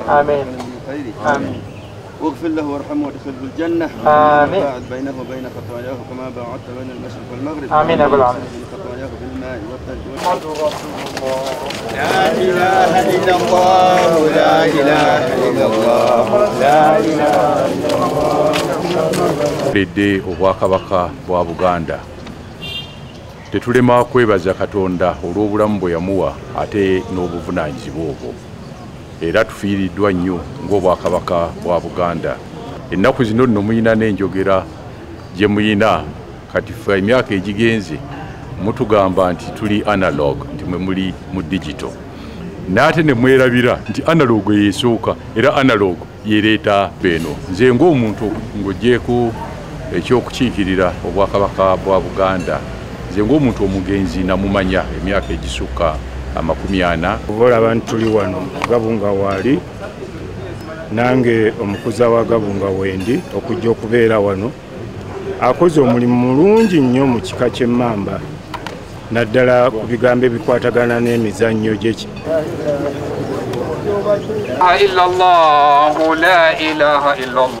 آمين آمين واغفر له وارحمه وادخله الجنة آمين وباعد بينه وبين خطاياه كما باعدت بين المشرق والمغرب آمين يا رب العالمين خطاياه بالماء والثلج محمد رسول الله لا إله إلا الله لا إله إلا الله لا إله إلا الله Lidde obwakabaka bwa Buganda tetulema kwebaza Katonda olw'obulamu bwe yamuwa ate n'obuvunaanyizibwa obwo era tufiiriddwa nnyo ng'obwakabaka bwa Buganda. Ennaku zino nno muyina n'enjogera gye muyina kati ffe emyaka egigenze mutugamba nti tuli analog nti mwe muli mu digital n'ate ne mwerabira nti analog yeesooka era analog yereeta beno. Nze ng'omuntu ng'oggyeko ekyokukiikirira obwakabaka bwa Buganda, nze ng'omuntu omugenzi namumanya emyaka egisukka 40. Olaba nti tuli wano Gabunga waali nange omukuza wa Gabunga wendi okujja okubeera wano. Akoze omulimu mulungi nnyo mu kika ky'Emmamba naddala ku bigambo ebikwatagana n'emizannyo gy'eki. لا إله إلا الله لا إله إلا الله